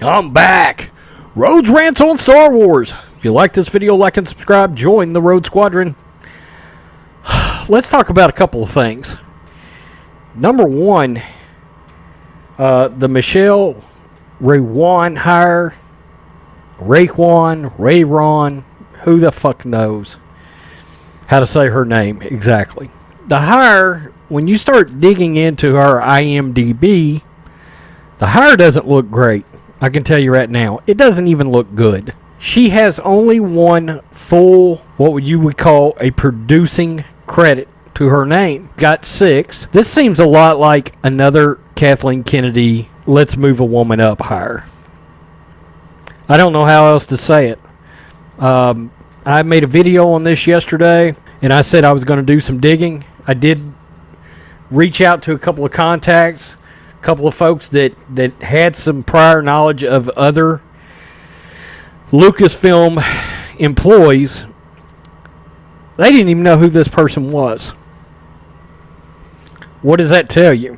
I'm back. Rhodes Rants on Star Wars. If you like this video, like and subscribe. Join the Rhodes Squadron. Let's talk about a couple of things. Number one, the Michelle Raywan hire. Rayron, who the fuck knows how to say her name exactly. The hire, when you start digging into her IMDb, the hire doesn't look great. I can tell you right now. It doesn't even look good. She has only one full, what would you call a producing credit to her name. Got 6. This seems a lot like another Kathleen Kennedy, let's move a woman up hire. I don't know how else to say it. I made a video on this yesterday, and I said I was going to do some digging. I did reach out to a couple of contacts, a couple of folks that had some prior knowledge of other Lucasfilm employees. They didn't even know who this person was. What does that tell you?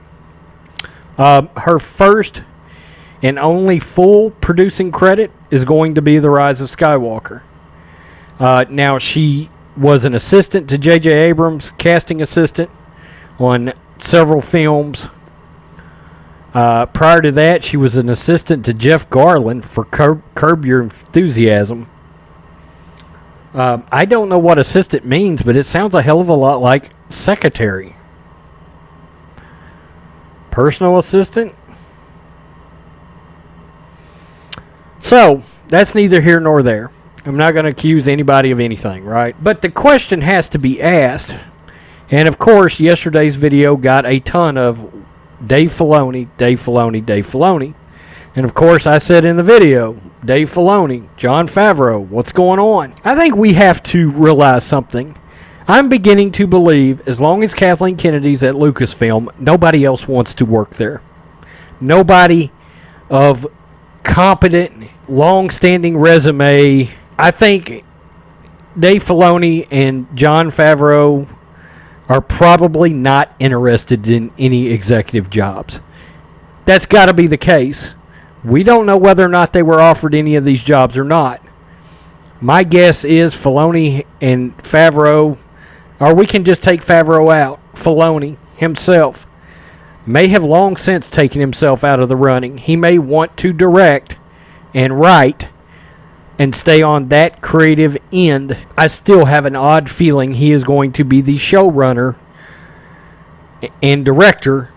Her first and only full producing credit is going to be The Rise of Skywalker. Now, she was an assistant to J.J. Abrams, casting assistant on several films. Prior to that, she was an assistant to Jeff Garland for Curb Your Enthusiasm. I don't know what assistant means, but it sounds a hell of a lot like secretary. Personal assistant? So, that's neither here nor there. I'm not going to accuse anybody of anything, right? But the question has to be asked. And, of course, yesterday's video got a ton of Dave Filoni, Dave Filoni, Dave Filoni. And, of course, I said in the video, Dave Filoni, Jon Favreau, what's going on? I think we have to realize something. I'm beginning to believe as long as Kathleen Kennedy's at Lucasfilm, nobody else wants to work there. Nobody of competent, long-standing resume. I think Dave Filoni and Jon Favreau are probably not interested in any executive jobs. That's got to be the case. We don't know whether or not they were offered any of these jobs or not. My guess is Filoni and Favreau, or we can just take Favreau out. Filoni himself may have long since taken himself out of the running. He may want to direct and write and stay on that creative end. I still have an odd feeling he is going to be the showrunner and director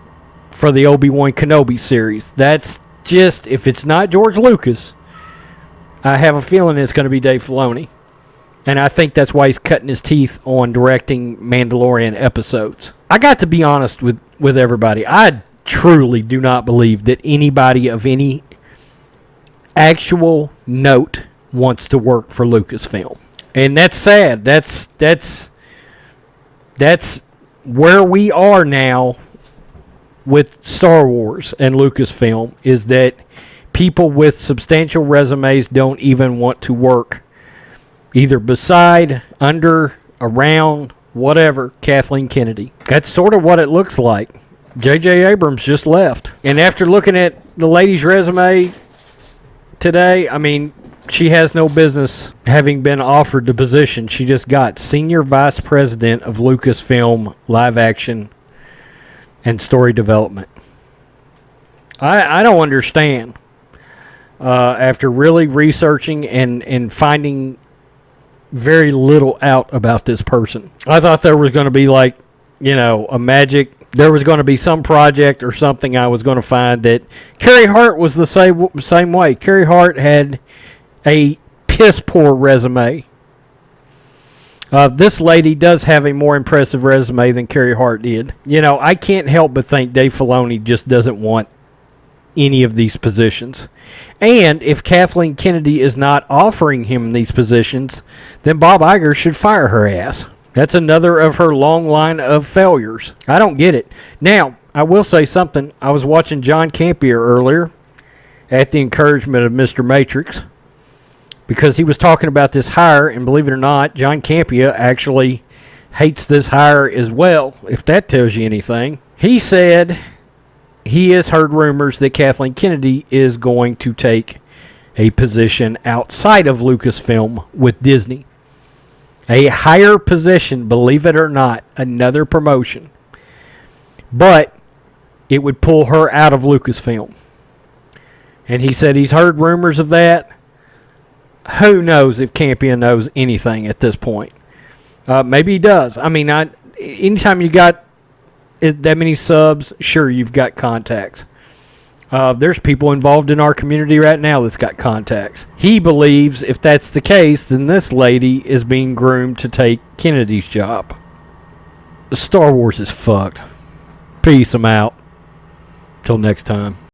for the Obi-Wan Kenobi series. That's just, if it's not George Lucas, I have a feeling it's going to be Dave Filoni. And I think that's why he's cutting his teeth on directing Mandalorian episodes. I got to be honest with everybody. I truly do not believe that anybody of any actual note wants to work for Lucasfilm. And that's sad. That's where we are now with Star Wars and Lucasfilm, is that people with substantial resumes don't even want to work either beside, under, around, whatever, Kathleen Kennedy. That's sort of what it looks like. J.J. Abrams just left. And after looking at the lady's resume today, I mean, she has no business having been offered the position. She just got Senior Vice President of Lucasfilm Live Action and Story Development. I don't understand. After really researching and finding very little out about this person. I thought there was going to be like, a magic. There was going to be some project or something I was going to find that Carrie Hart was the same way. Carrie Hart had a piss poor resume. This lady does have a more impressive resume than Carrie Hart did. I can't help but think Dave Filoni just doesn't want any of these positions. And if Kathleen Kennedy is not offering him these positions, then Bob Iger should fire her ass. That's another of her long line of failures. I don't get it. Now, I will say something. I was watching John Campier earlier at the encouragement of Mr. Matrix, because he was talking about this hire, and believe it or not, John Campier actually hates this hire as well, if that tells you anything. He said he has heard rumors that Kathleen Kennedy is going to take a position outside of Lucasfilm with Disney. A higher position, believe it or not, another promotion. But it would pull her out of Lucasfilm. And he said he's heard rumors of that. Who knows if Campion knows anything at this point? Maybe he does. I mean, anytime you got that many subs, sure, you've got contacts. There's people involved in our community right now that's got contacts. He believes if that's the case, then this lady is being groomed to take Kennedy's job. Star Wars is fucked. Peace, I'm out. Till next time.